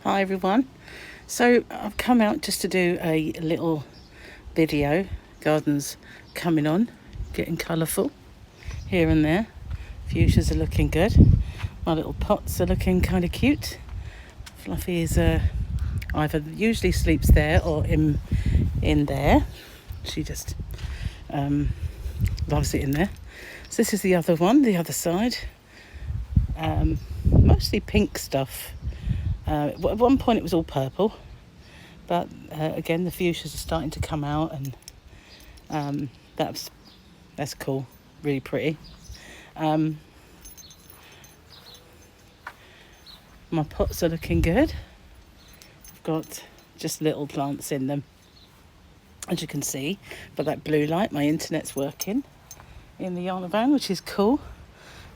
Hi everyone. So I've come out just to do a little video. Garden's coming on, getting colourful here and there. Fuchsias are looking good. My little pots are looking kind of cute. Fluffy is either usually sleeps there or in there. She just loves it in there. So this is the other one, the other side. Mostly pink stuff. At one point it was all purple, but again the fuchsias are starting to come out, and that's cool, really pretty. My pots are looking good. I've got just little plants in them, as you can see, but that blue light, my internet's working in the Yarnavan, which is cool.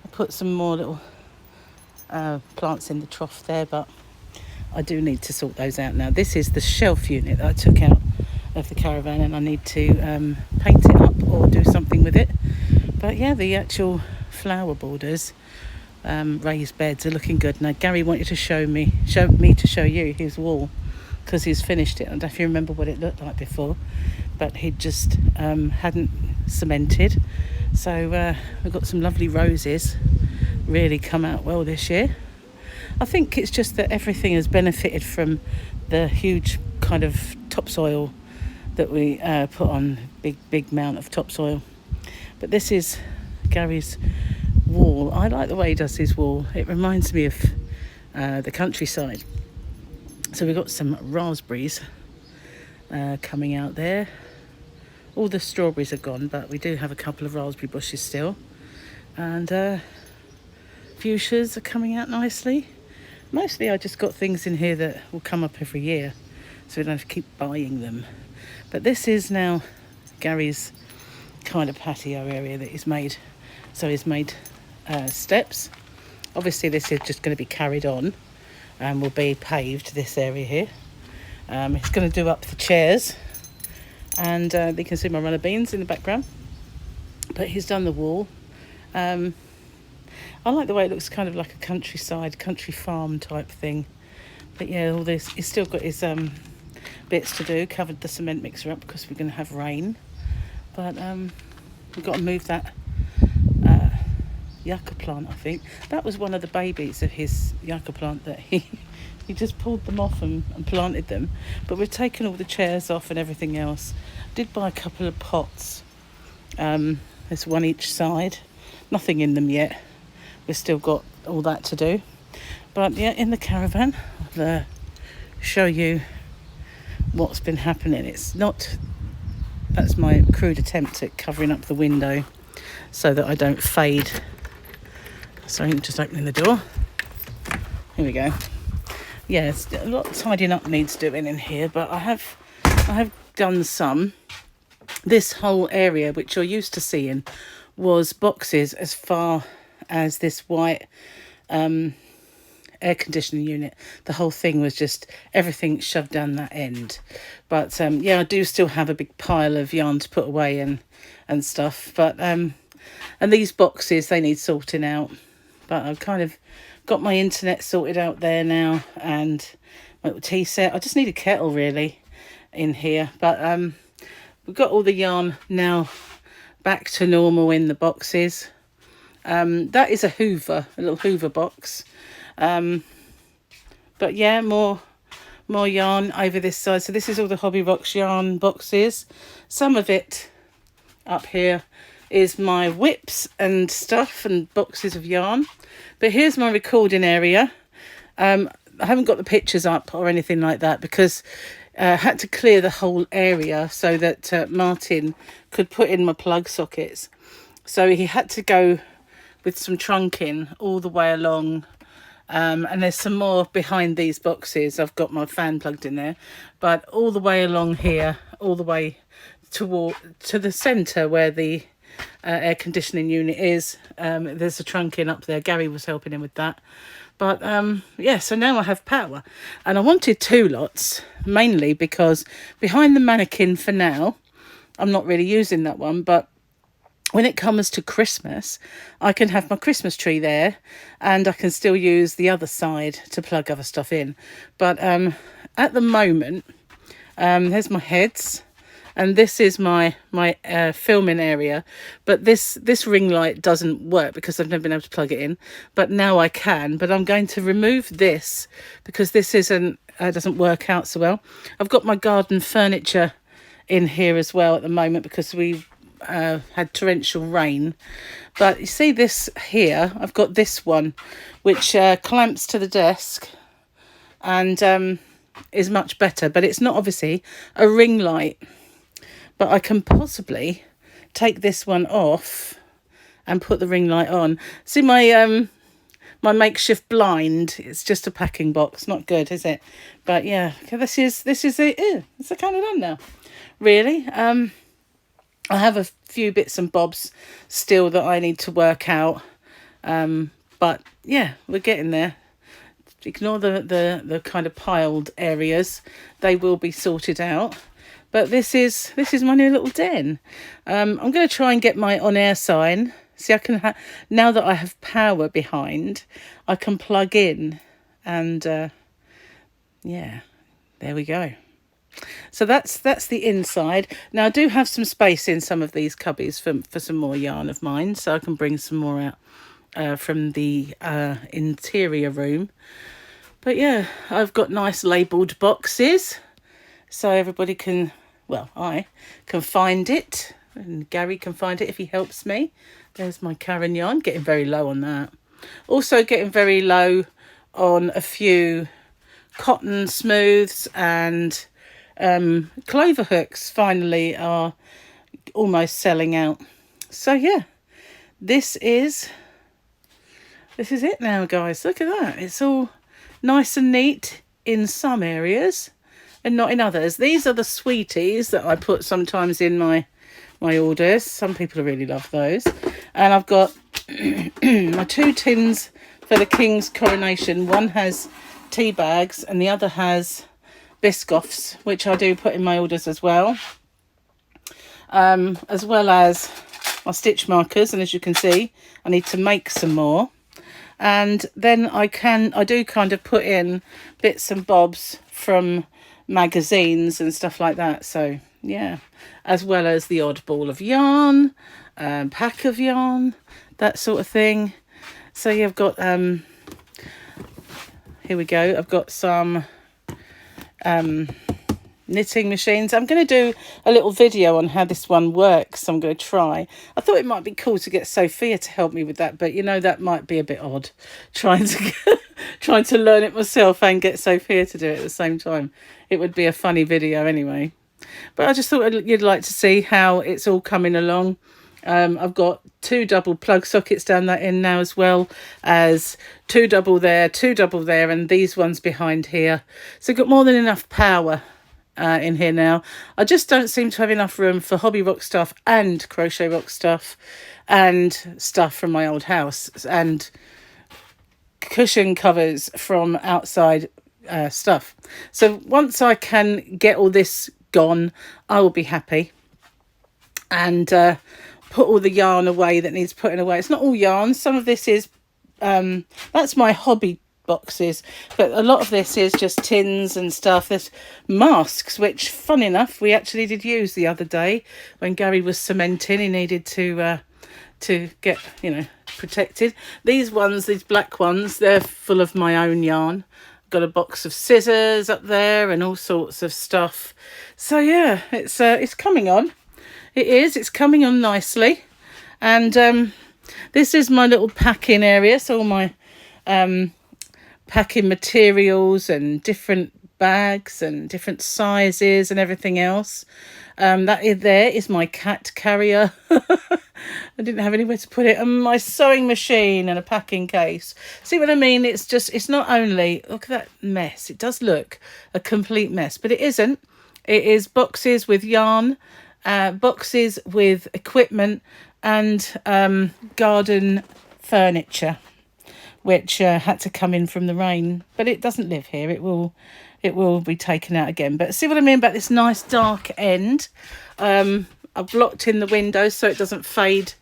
I put some more little plants in the trough there, but I do need to sort those out now. This is the shelf unit that I took out of the Caravan, and I need to paint it up or do something with it. But yeah, the actual flower borders, raised beds are looking good. Now Gary wanted to show me to show you his wall, because he's finished it. I don't know if you remember what it looked like before, but he just hadn't cemented. So we've got some lovely roses, really come out well this year. I think it's just that everything has benefited from the huge kind of topsoil that we put on, big amount of topsoil. But this is Gary's wall. I like the way he does his wall. It reminds me of the countryside. So we've got some raspberries coming out there. All the strawberries are gone, but we do have a couple of raspberry bushes still. And fuchsias are coming out nicely. Mostly I just got things in here that will come up every year, so we don't have to keep buying them. But this is now Gary's kind of patio area that he's made. So he's made steps. Obviously this is just going to be carried on and will be paved, this area here. He's going to do up the chairs, and you can see my runner beans in the background. But he's done the wall. I like the way it looks, kind of like a country farm type thing. But yeah, all this, he's still got his bits to do. Covered the cement mixer up because we're going to have rain. But we've got to move that yucca plant, I think. That was one of the babies of his yucca plant that he just pulled them off and planted them. But we've taken all the chairs off and everything else. Did buy a couple of pots. There's one each side. Nothing in them yet. We've still got all that to do. But yeah, in the Caravan, I'll show you what's been happening. That's my crude attempt at covering up the window so that I don't fade. Sorry, I'm just opening the door. Here we go. Yes, a lot of tidying up needs doing in here, but I have done some. This whole area, which you're used to seeing, was boxes as far as this white air conditioning unit. The whole thing was just everything shoved down that end. But yeah, I do still have a big pile of yarn to put away and stuff. But and these boxes, they need sorting out. But I've kind of got my internet sorted out there now, and my little tea set. I just need a kettle really in here. But we've got all the yarn now back to normal in the boxes. That is a little Hoover box. But yeah, more yarn over this side. So this is all the Hobby Rocks yarn boxes. Some of it up here is my whips and stuff and boxes of yarn. But here's my recording area. I haven't got the pictures up or anything like that because I had to clear the whole area so that Martin could put in my plug sockets. So he had to go with some trunking all the way along. And there's some more behind these boxes. I've got my fan plugged in there. But all the way along here, all the way to the centre where the air conditioning unit is, there's a trunking up there. Gary was helping him with that. But yeah, so now I have power. And I wanted 2 lots, mainly because behind the mannequin for now, I'm not really using that one, but when it comes to Christmas, I can have my Christmas tree there, and I can still use the other side to plug other stuff in. But at the moment, there's my heads, and this is my filming area. But this ring light doesn't work because I've never been able to plug it in. But now I can. But I'm going to remove this because this doesn't work out so well. I've got my garden furniture in here as well at the moment because we had torrential rain. But you see this here, I've got this one which clamps to the desk and is much better, but it's not obviously a ring light. But I can possibly take this one off and put the ring light on. See my my makeshift blind, it's just a packing box, not good, is it? But yeah, okay, this is it. It's kind of done now, really. I have a few bits and bobs still that I need to work out. But yeah, we're getting there. Ignore the kind of piled areas. They will be sorted out. But this is my new little den. I'm going to try and get my on-air sign. See, I can now that I have power behind, I can plug in, and yeah, there we go. So that's the inside. Now I do have some space in some of these cubbies for some more yarn of mine, so I can bring some more out from the interior room. But yeah, I've got nice labelled boxes, so everybody can, well, I can find it, and Gary can find it if he helps me. There's my Caravan yarn, getting very low on that. Also getting very low on a few cotton smooths, and clover hooks finally are almost selling out. So yeah, this is it now, guys. Look at that. It's all nice and neat in some areas and not in others. These are the sweeties that I put sometimes in my orders. Some people really love those. And I've got my 2 tins for the King's coronation. One has tea bags and the other has biscoffs, which I do put in my orders as well as my stitch markers. And as you can see, I need to make some more. And then I do kind of put in bits and bobs from magazines and stuff like that. So yeah, as well as the odd ball of yarn, pack of yarn, that sort of thing. So yeah, I've got here we go. I've got some knitting machines. I'm going to do a little video on how this one works. I'm going to try. I thought it might be cool to get Sophia to help me with that, but you know, that might be a bit odd, trying to learn it myself and get Sophia to do it at the same time. It would be a funny video anyway. But I just thought you'd like to see how it's all coming along. I've got 2 double plug sockets down that end now, as well as 2 double there, 2 double there, and these ones behind here. So I've got more than enough power in here now. I just don't seem to have enough room for hobby rock stuff and crochet rock stuff and stuff from my old house and cushion covers from outside stuff. So once I can get all this gone, I will be happy and put all the yarn away that needs putting away. It's not all yarn. Some of this is that's my hobby boxes, but a lot of this is just tins and stuff. There's masks, which fun enough we actually did use the other day when Gary was cementing. He needed to get, you know, protected. These black ones, they're full of my own yarn. Got a box of scissors up there and all sorts of stuff. So yeah, it's coming on. It's coming on nicely. And this is my little packing area, so all my packing materials and different bags and different sizes and everything else. That there is my cat carrier. I didn't have anywhere to put it. And my sewing machine and a packing case. See what I mean? It's not only, look at that mess. It does look a complete mess, but it isn't. It is boxes with yarn, boxes with equipment, and garden furniture, which had to come in from the rain, but it doesn't live here. It will be taken out again. But see what I mean about this nice dark end? I I've blocked in the windows so it doesn't fade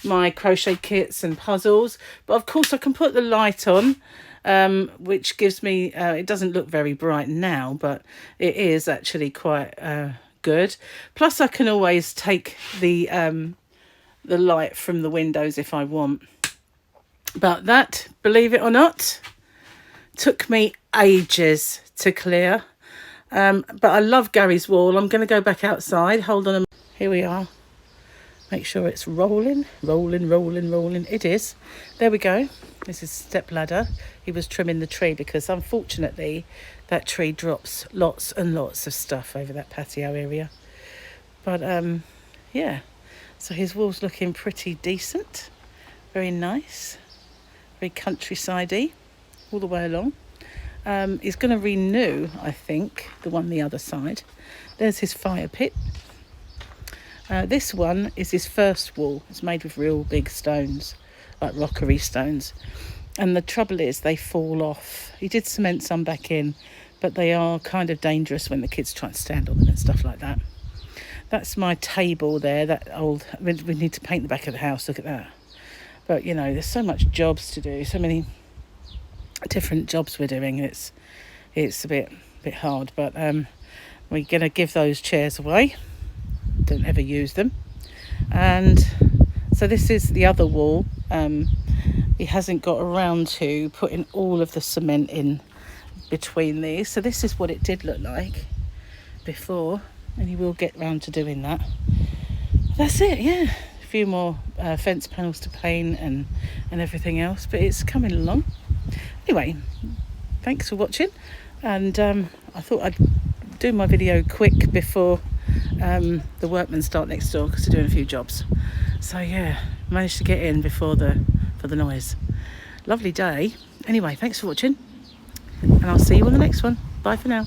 my crochet kits and puzzles. But of course I can put the light on, which gives me, it doesn't look very bright now, but it is actually quite good. Plus I can always take the light from the windows if I want. But that, believe it or not, took me ages to clear. But I love Gary's wall. I'm going to go back outside. Hold on. Here we are. Make sure it's rolling. It is. There we go. This is step ladder. He was trimming the tree because unfortunately that tree drops lots and lots of stuff over that patio area. But yeah, so his wall's looking pretty decent. Very nice. Very countryside-y all the way along. He's going to renew, I think, the one the other side. There's his fire pit. This one is his first wall. It's made with real big stones, like rockery stones. And the trouble is they fall off. He did cement some back in, but they are kind of dangerous when the kids try and stand on them and stuff like that. That's my table there, that old... We need to paint the back of the house, look at that. But, you know, there's so much jobs to do, so many different jobs we're doing. It's a bit hard, but we're going to give those chairs away. Don't ever use them. And so this is the other wall. He hasn't got around to putting all of the cement in between these. So this is what it did look like before, and he will get round to doing that. That's it, yeah. A few more fence panels to paint and everything else, but it's coming along. Anyway, thanks for watching, and I thought I'd do my video quick before the workmen start next door because they're doing a few jobs. So yeah, managed to get in before the noise. Lovely day. Anyway, thanks for watching, and I'll see you on the next one. Bye for now.